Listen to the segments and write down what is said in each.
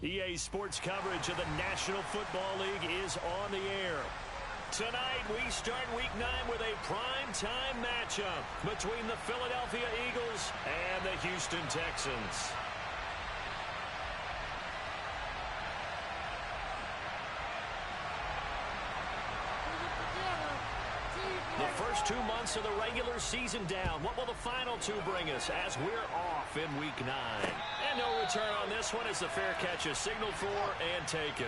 EA Sports coverage of the National Football League is on the air. Tonight, we start Week 9 with a prime-time matchup between the Philadelphia Eagles and the Houston Texans. The first 2 months of the regular season down. What will the final 2 bring us as we're off in Week 9? And no return on this one as the fair catch is signaled for and taken.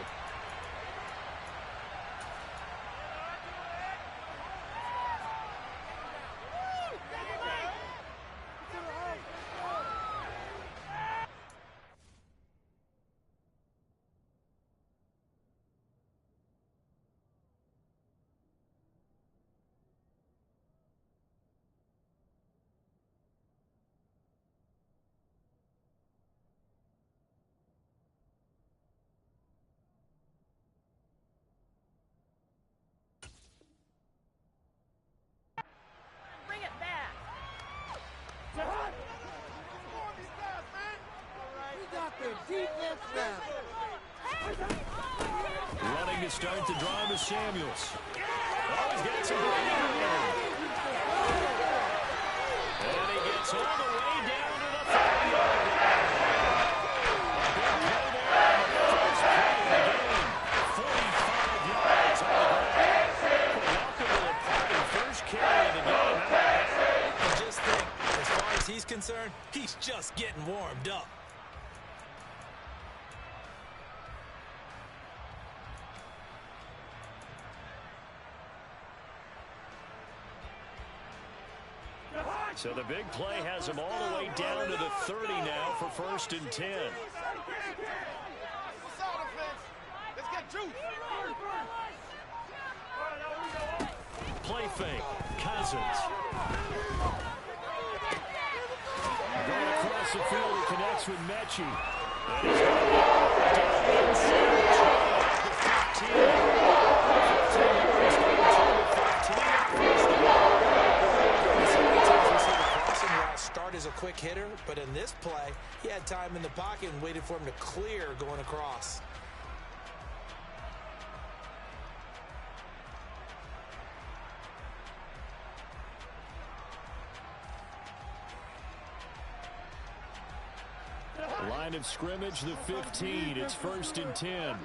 Running to start the drive is Samuels. Oh, he's got some ground there. And he gets all the way down to the 30-yard line. A big play there on the first play of the game. 45 yards on the ground. Welcome to the party. First carry of the game. And just think, as far as he's concerned, he's just getting warmed up. So the big play has him all the way down to the 30 now for 1st and 10. Play fake. Cousins. Going across the field, he connects with Mechie. And he's going inside the 15. Start as a quick hitter, but in this play, he had time in the pocket and waited for him to clear going across. Line of scrimmage, the 15. It's 1st and 10.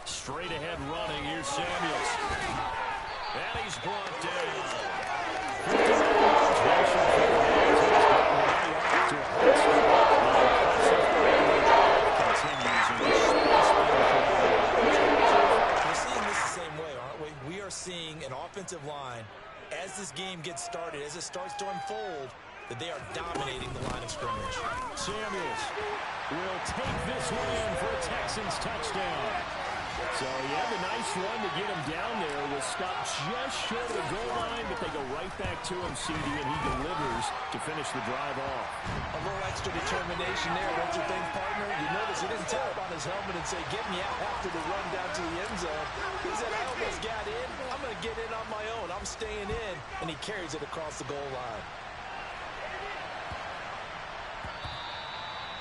Straight ahead running. Here's Samuels. And he's brought down. We're seeing this the same way, aren't we? We are seeing an offensive line, as this game gets started, as it starts to unfold, that they are dominating the line of scrimmage. Samuels will take this one in for a Texans touchdown. So, yeah, the nice run to get him down there was stopped just short of the goal line, but they go right back to him, CD, and he delivers to finish the drive off. A little extra determination there, don't you think, partner? You notice he didn't tap on his helmet and say, get me out after the run down to the end zone. He said, I almost got in. I'm going to get in on my own. I'm staying in. And he carries it across the goal line.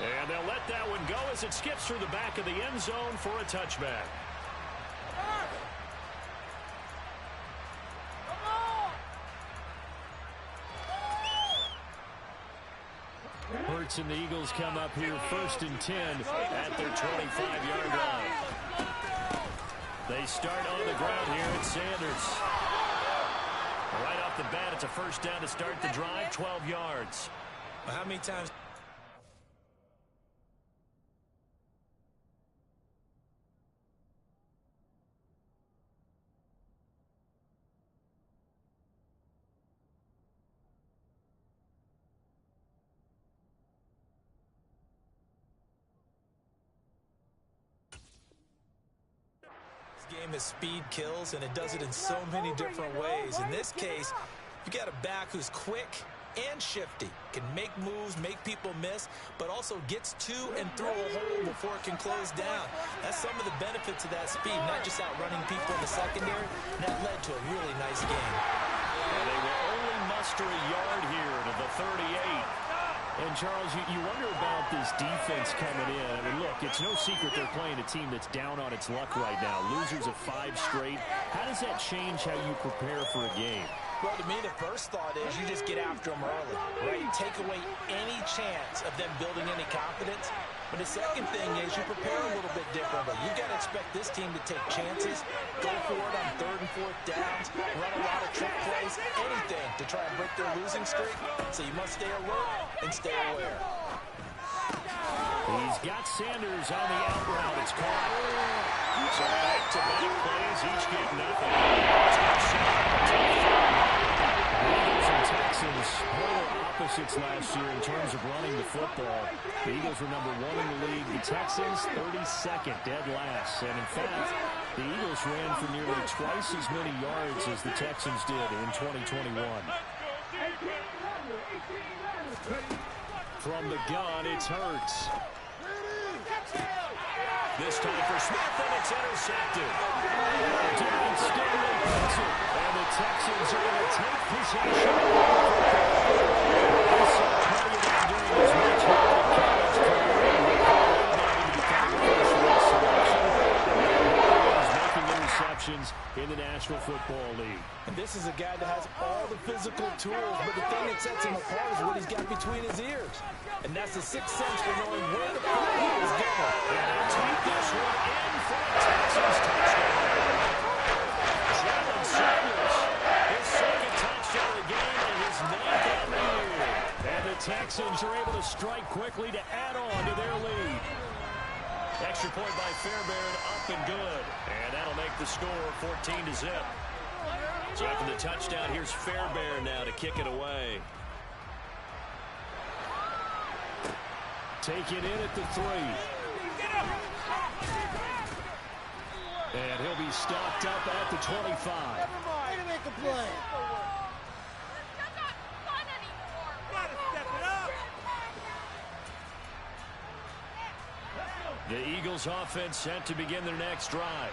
And they'll let that one go as it skips through the back of the end zone for a touchback. Hurts and the Eagles come up here 1st and 10 at their 25-yard line. They start on the ground here at Sanders. Right off the bat, it's a 1st down to start the drive, 12 yards. How many times? Game is speed kills, and it does it in so many different ways. In this case, you got a back who's quick and shifty, can make moves, make people miss, but also gets to and through a hole before it can close down. That's some of the benefits of that speed, not just outrunning people in the secondary. And that led to a really nice game. And they will only muster a yard here to the 38. And, Charles, you wonder about this defense coming in. I mean, look, it's no secret they're playing a team that's down on its luck right now. Losers of 5 straight. How does that change how you prepare for a game? Well, to me, the first thought is you just get after them early, right? Take away any chance of them building any confidence. But the second thing is you prepare a little bit differently. You've got to expect this team to take chances, go for it on 3rd and 4th downs, run a lot of trick plays, anything to try and break their losing streak. So you must stay alert and stay aware. He's got Sanders on the out route. It's caught. So back-to-back plays, each get nothing. Eagles and Texans, polar opposites last year in terms of running the football. The Eagles were number 1 in the league. The Texans, 32nd, dead last. And in fact, the Eagles ran for nearly twice as many yards as the Texans did in 2021. From the gun, it's Hurts. This time for Smith, and it's intercepted. Darian Stingley puts it, and the Texans are going to take possession. He saw plenty of that during his much harder college career. He became the first-round selection. He's making interceptions in the National Football League. And this is a guy that has all the physical tools, but the thing that sets him apart is what he's got between his ears. And that's the sixth sense for knowing where the football is going. And they'll take this one in for a Texans touchdown. Jalen Samuels, his second touchdown of the game and his 9th on the year. And the Texans are able to strike quickly to add on to their lead. Extra point by Fairbairn, up and good. And that'll make the score 14-0. So after the touchdown, here's Fairbairn now to kick it away. Taken in at the 3. And he'll be stopped up at the 25. Make a play. The Eagles offense set to begin their next drive.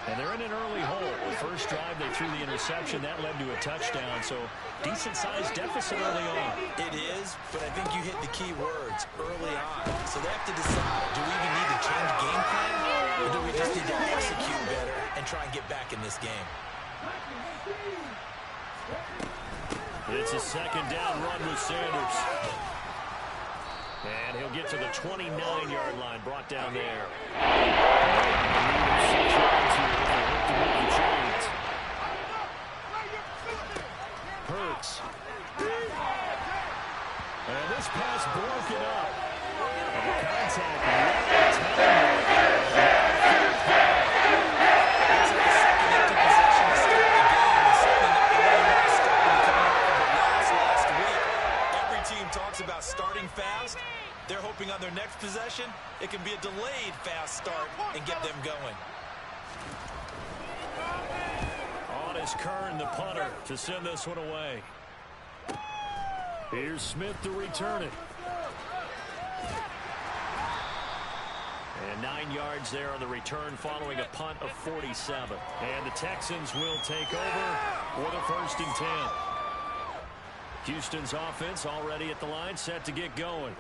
And they're in an early hole. The first drive, they threw the interception. That led to a touchdown. So decent-sized deficit early on. It is, but I think you hit the key words early on. So they have to decide, do we even need to change game plan? Or do we just need to execute better and try and get back in this game? It's a second down run with Sanders. And he'll get to the 29-yard line, brought down there. Hurts. And this pass broken up. And the contact about starting fast. They're hoping on their next possession it can be a delayed fast start and get them going. On is Kern, the punter, to send this one away. Here's Smith to return it. And 9 yards there on the return following a punt of 47. And the Texans will take over with a 1st and 10. Houston's offense already at the line, set to get going.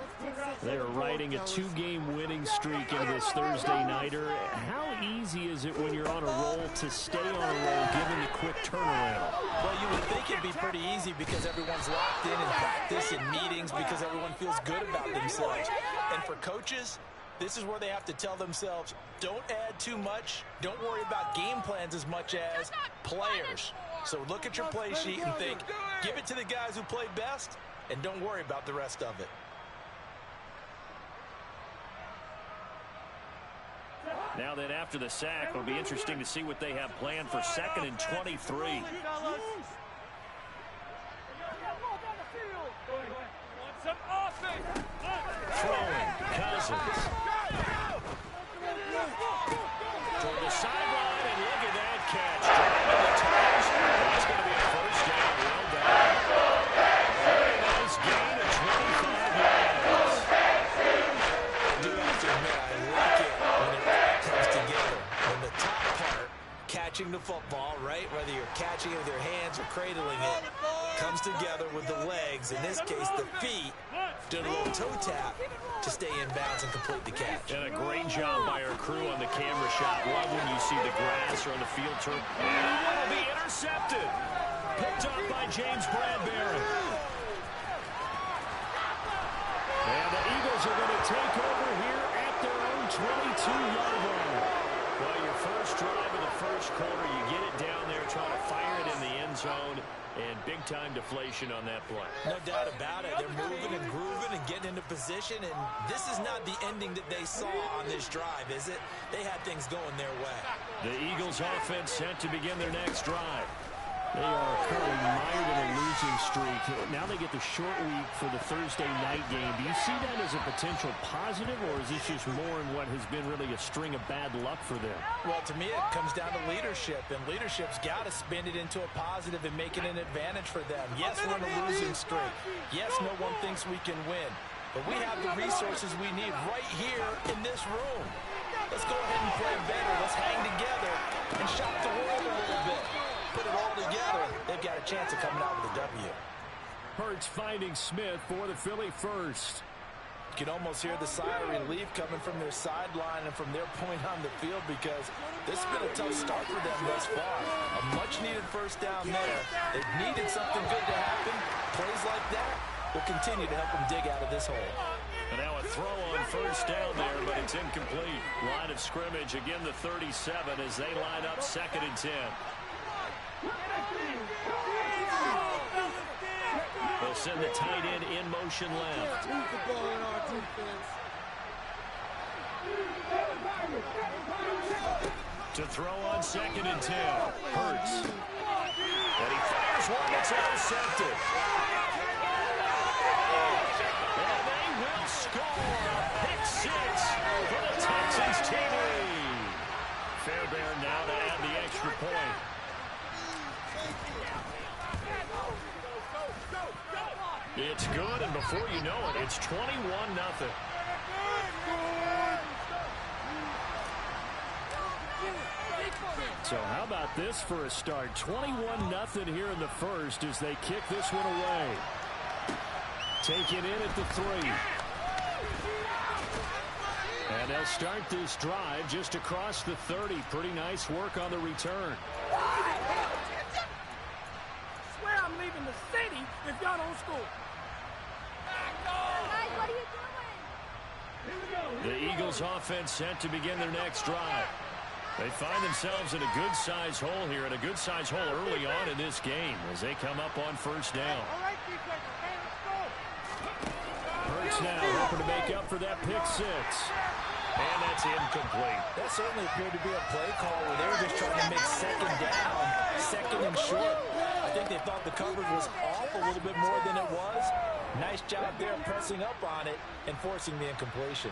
They're riding a 2-game winning streak in this Thursday nighter. How easy is it when you're on a roll to stay on a roll given the quick turnaround? Well, you would think it'd be pretty easy because everyone's locked in practice and meetings because everyone feels good about themselves. And for coaches, this is where they have to tell themselves, don't add too much. Don't worry about game plans as much as players. So look at your play sheet and think, give it to the guys who play best, and don't worry about the rest of it. Now then, after the sack, it'll be interesting to see what they have planned for 2nd and 23. Throwing, Cousins. Toward the sideline, and look at that catch. Driving the toes. That's going to be a 1st down. Well done. Very nice gain of 25 yards. I do have to admit, I like it when it all comes together. When the top part, catching the football, right, whether you're catching it with your hands or cradling it, comes together with the legs, in this case the feet, Doing a little toe tap to stay in bounds and complete the catch. And a great job by our crew on the camera shot. Love when you see the grass or on the field turf. And that'll be intercepted. Picked up by James Bradbury. And the Eagles are going to take over here at their own 22-yard line. Well, your first drive of the first quarter, you get it down there, trying to fire it in the end zone, and big-time deflation on that play. No doubt about it. They're moving and grooving and getting into position, and this is not the ending that they saw on this drive, is it? They had things going their way. The Eagles offense set to begin their next drive. They are currently mired in a losing streak. Now they get the short week for the Thursday night game. Do you see that as a potential positive, or is this just more in what has been really a string of bad luck for them? Well, to me, it comes down to leadership, and leadership's got to spin it into a positive and make it an advantage for them. Yes, we're in a losing streak. Yes, no one thinks we can win, but we have the resources we need right here in this room. Let's go ahead and play better. Let's hang together and shock the world a little bit. Put it all together, they've got a chance of coming out with a W. Hurts finding Smith for the Philly first. You can almost hear the sigh of relief coming from their sideline and from their point on the field, because this has been a tough start for them thus far. A much-needed first down there. They've needed something good to happen. Plays like that will continue to help them dig out of this hole. And now a throw on first down there, but it's incomplete. Line of scrimmage, again the 37 as they line up 2nd and 10. They'll send the tight end in motion left. To throw on 2nd and 10. Hurts. And he fires one that's intercepted. And they will score. Pick 6 for the Texans TD. Fairbairn now to add the extra point. It's good, and before you know it, it's 21-0. So how about this for a start? 21-0 here in the first as they kick this one away. Take it in at the 3. And they'll start this drive just across the 30. Pretty nice work on the return. Swear I'm leaving the city if y'all don't score. Guys, what are you doing? The Eagles offense set to begin their next drive. They find themselves in a good-sized hole here, and a good-sized hole early on in this game as they come up on first down. All right, defense, okay, let's go. Hurts now hoping to make up for that pick 6. And that's incomplete. That certainly appeared to be a play call where they were just trying to make 2nd down, 2nd and short. I think they thought the coverage was off a little bit more than it was. Nice job there pressing up on it and forcing the incompletion.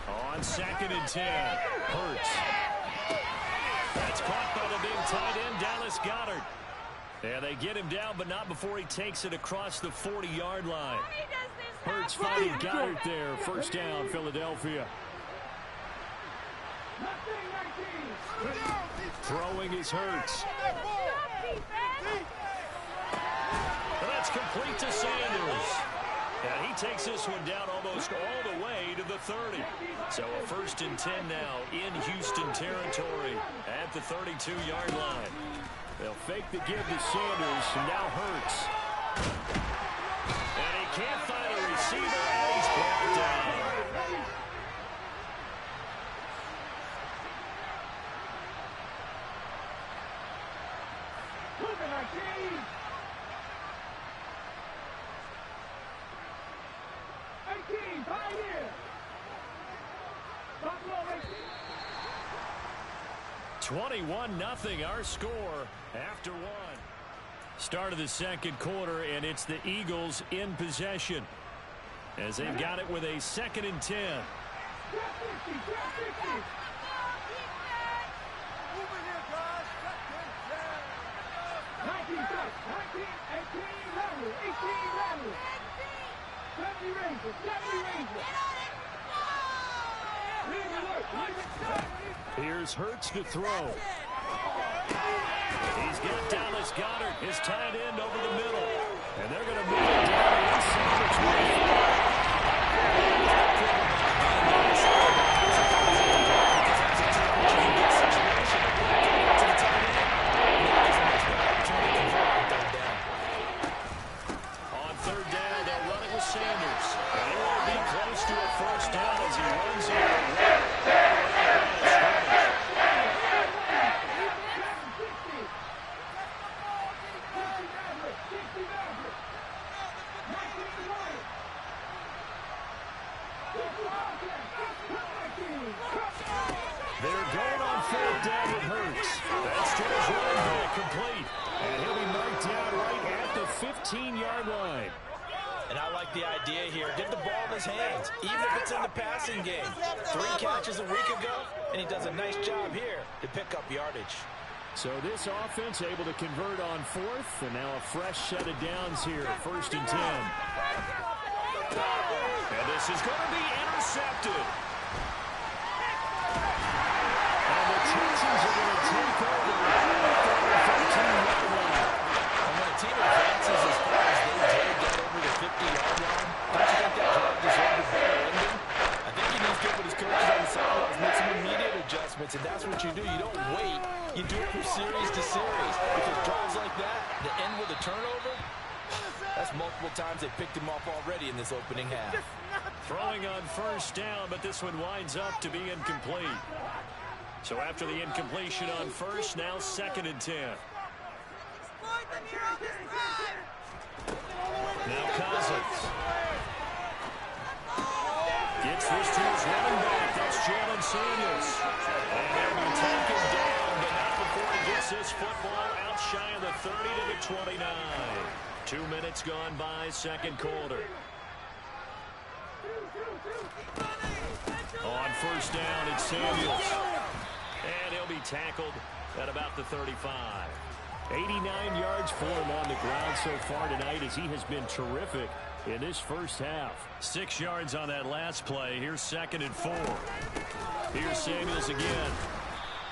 On 2nd and 10, Hurts. That's caught by the big tight end, Dallas Goedert. And they get him down, but not before he takes it across the 40-yard line. Hurts finding Goedert there. First down, Philadelphia. Throwing is Hurts. And that's complete to Sanders. And he takes this one down almost all the way to the 30. So a 1st and 10 now in Houston territory at the 32-yard line. They'll fake the give to Sanders, and now Hurts. And he can't find a receiver, and he's brought down. Buffalo 21-0 our score after 1. Start of the second quarter, and it's the Eagles in possession as they've got it with a 2nd and 10. Here's Hurts to throw. He's got Dallas Goedert, his tight end, over the middle. And they're going to move They're going on fourth down with Hurts. That's to his running back, complete. And he'll be marked down right at the 15-yard line. And I like the idea here. Get the ball in his hands, even if it's in the passing game. 3 catches a week ago, and he does a nice job here to pick up yardage. So this offense able to convert on fourth, and now a fresh set of downs here, 1st and 10. And this is going to be intercepted. And the Texans are going to take over at the 15-yard line. And when a team advances as far as they did get over the 50-yard line, don't you think that drive deserved a better ending? I think he needs to get with his coaches on the sidelines, make some immediate adjustments, and that's what you do. You don't wait. You do it from series to series. Because drives like that, to end with a turnover, that's multiple times they picked him off already in this opening half. Throwing on 1st down, but this one winds up to be incomplete. So after the incompletion on 1st, now 2nd and 10. Now Cousins. Gets this to his running back. That's Jalen Samuels. And they'll be taken down, but not before he gets this football out shy of the 30 to the 29. 2 minutes gone by, 2nd quarter. On 1st down, it's Samuels. And he'll be tackled at about the 35. 89 yards for him on the ground so far tonight as he has been terrific in this 1st half. 6 yards on that last play. Here's 2nd and 4. Here's Samuels again.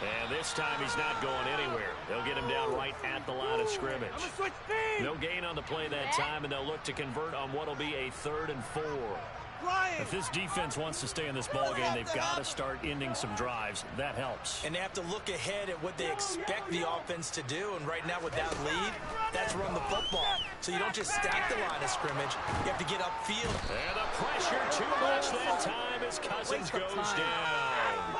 And this time he's not going anywhere. They'll get him down right at the line of scrimmage. No gain on the play that time, and they'll look to convert on what will be a 3rd and 4. If this defense wants to stay in this ballgame, they've got to start ending some drives. That helps. And they have to look ahead at what they expect the offense to do. And right now with that lead, that's run the football. So you don't just stack the line of scrimmage. You have to get upfield. And the pressure too much that time as Cousins goes down.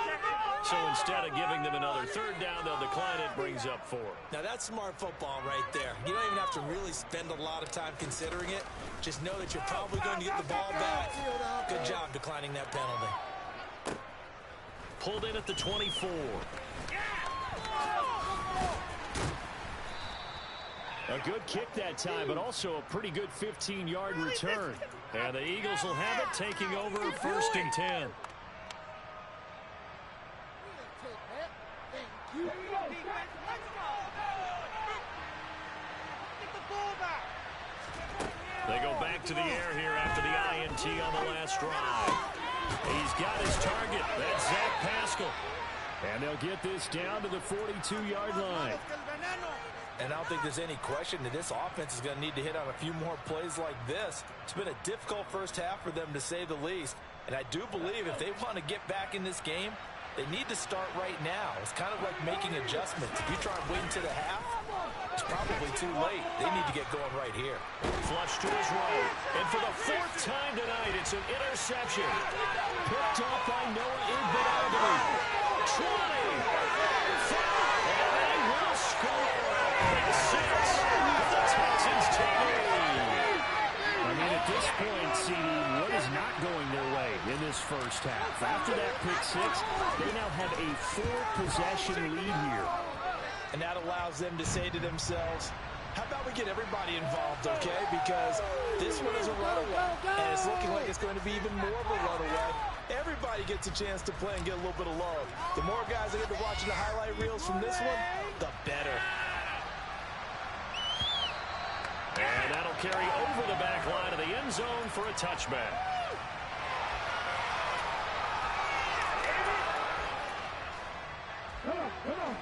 So instead of giving them another 3rd down, they'll decline it, brings up 4. Now that's smart football right there. You don't even have to really spend a lot of time considering it. Just know that you're probably going to get the ball back. Good job declining that penalty. Pulled in at the 24. A good kick that time, but also a pretty good 15-yard return. And the Eagles will have it, taking over 1st and 10. They go back to the air here after the INT on the last drive. He's got his target. That's Zach Pascal. And they'll get this down to the 42-yard line. And I don't think there's any question that this offense is going to need to hit on a few more plays like this. It's been a difficult 1st half for them, to say the least. And I do believe if they want to get back in this game, they need to start right now. It's kind of like making adjustments. If you try and wait until the half, it's probably too late. They need to get going right here. Flush to his right. And for the 4th time tonight, it's an interception. Picked off by Noah Igbenogany. 20. And they will score. That's 6. The Texans take it. I mean, at this point, CD, what is not going their way in this 1st half? After that pick 6, they now have a 4-possession lead here. And that allows them to say to themselves, how about we get everybody involved, okay? Because this one is a runaway, and it's looking like it's going to be even more of a runaway. Everybody gets a chance to play and get a little bit of love. The more guys that get to watching the highlight reels from this one, the better. And that'll carry over the back line of the end zone for a touchback.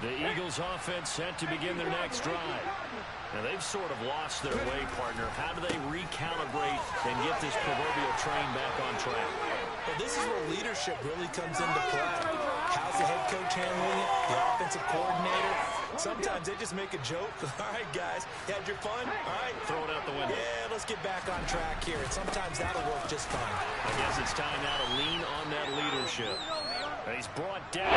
The Eagles offense set to begin their next drive. Now they've sort of lost their way, partner. How do they recalibrate and get this proverbial train back on track? Well, this is where leadership really comes into play. How's the head coach handling it? The offensive coordinator? Sometimes they just make a joke. All right, guys, you had your fun? All right. Throw it out the window. Yeah, let's get back on track here. And sometimes that'll work just fine. I guess it's time now to lean on that leadership. And he's brought down.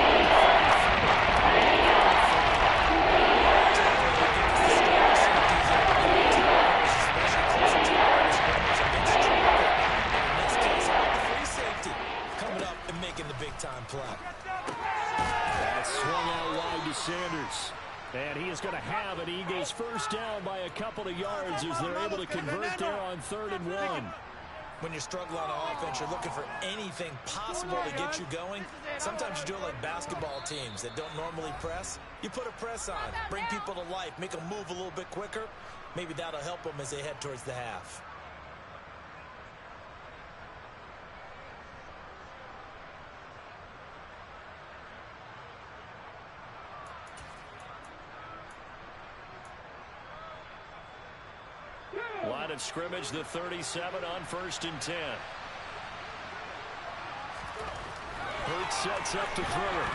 of yards as they're able to convert there on 3rd and 1. When you're struggling on offense, you're looking for anything possible to get you going. Sometimes you do it like basketball teams that don't normally press. You put a press on, bring people to life, make them move a little bit quicker. Maybe that'll help them as they head towards the half. Line of scrimmage, the 37 on 1st and 10. Hurts sets up to throw it.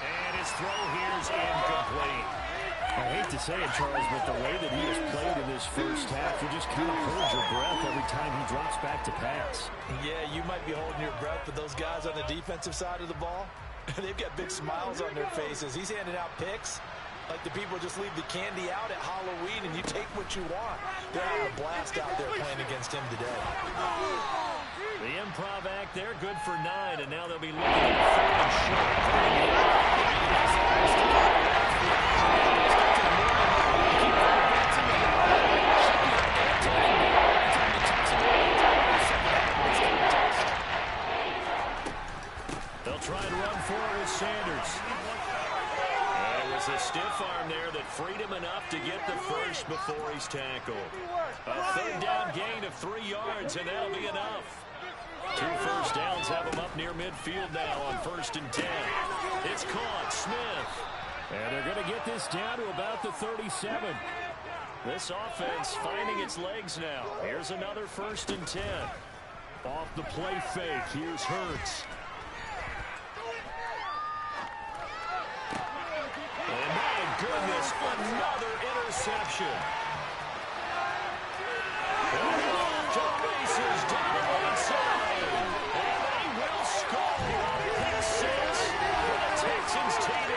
And his throw here is incomplete. I hate to say it, Charles, but the way that he has played in this first half, you just kind of hold your breath every time he drops back to pass. Yeah, you might be holding your breath, but those guys on the defensive side of the ball, they've got big smiles on their faces. He's handing out picks like the people just leave the candy out at Halloween and you take what you want. They're having a blast out there playing against him today. The improv act there, good for 9, and now they'll be looking at 3rd and short. They'll try and run forward with Sanders. There was a stiff arm there that freed him enough to get the first before he's tackled. A 3rd down gain of 3 yards, and that'll be enough. 2 first downs have him up near midfield now on 1st and 10. It's caught, Smith. And they're going to get this down to about the 37. This offense finding its legs now. Here's another 1st and 10. Off the play fake, here's Hurts. And my goodness, another interception. Off to the races down the right side. And they will score. Pick 6 for the Texans TD.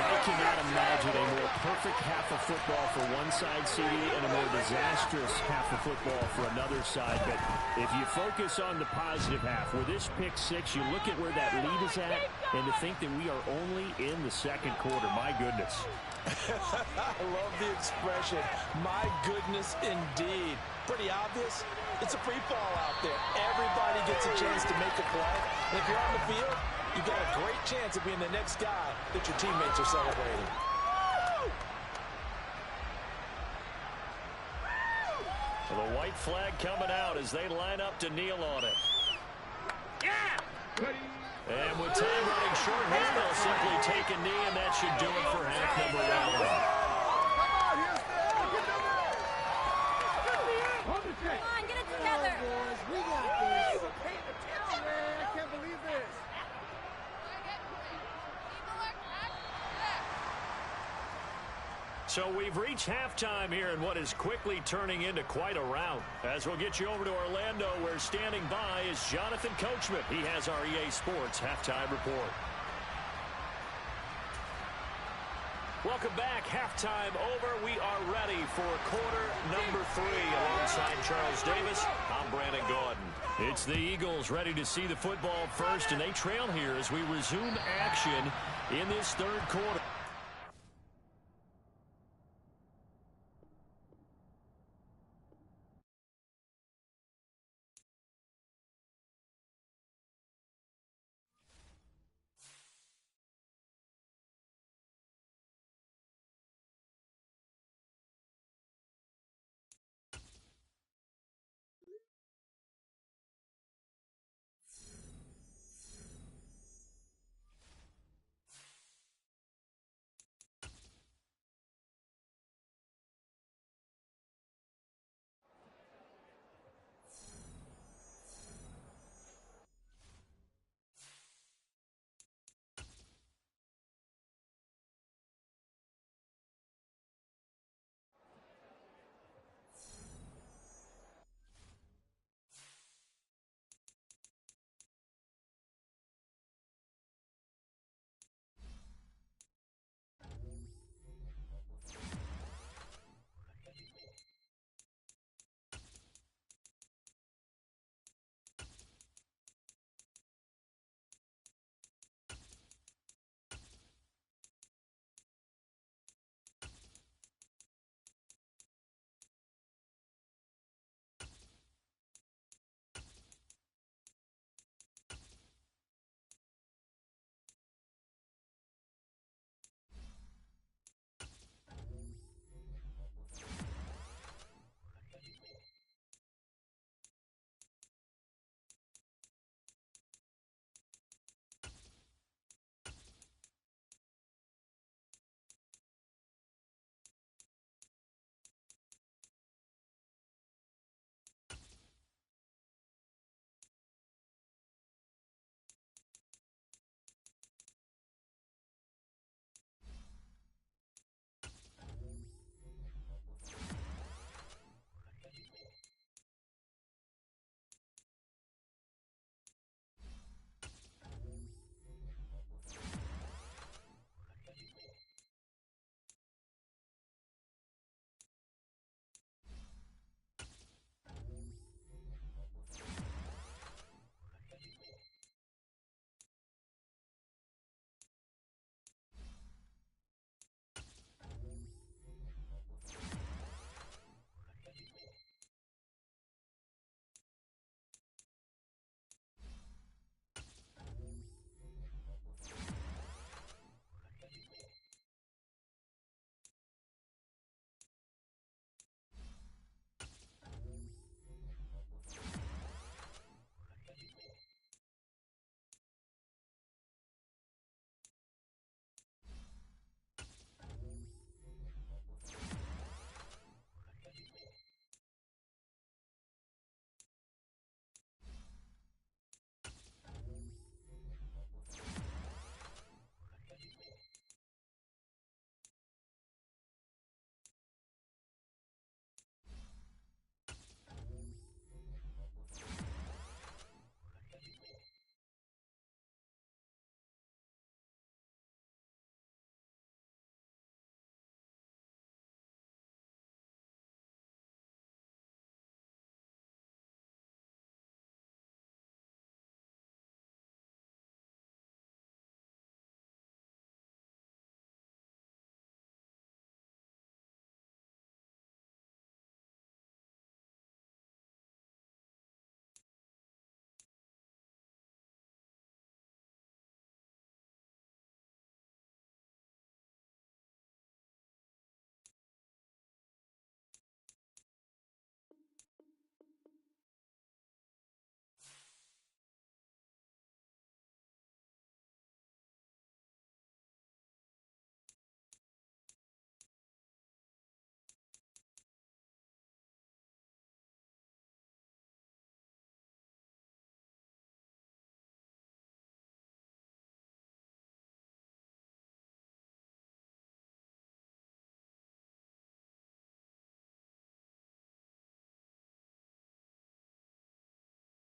I cannot imagine a more perfect half of football for one side, CD, and a more disastrous half of football for another side. But if you focus on the positive half, with this pick 6, you look at where that lead is at, and to think that we are only in the 2nd quarter. My goodness. I love the expression, my goodness indeed. Pretty obvious. It's a free fall out there. Everybody gets a chance to make a play. And if you're on the field, you've got a great chance of being the next guy that your teammates are celebrating. Well, the white flag coming out as they line up to kneel on it. And with time running short here, they'll simply take a knee, and that should do it for half number 1. Come on, get it together. We got this. I can't believe this. So we've reached halftime here in what is quickly turning into quite a rout. As we'll get you over to Orlando, where standing by is Jonathan Coachman. He has our EA Sports Halftime Report. Welcome back. Halftime over. We are ready for quarter number 3. Alongside Charles Davis, I'm Brandon Gaudin. It's the Eagles ready to see the football first, and they trail here as we resume action in this 3rd quarter.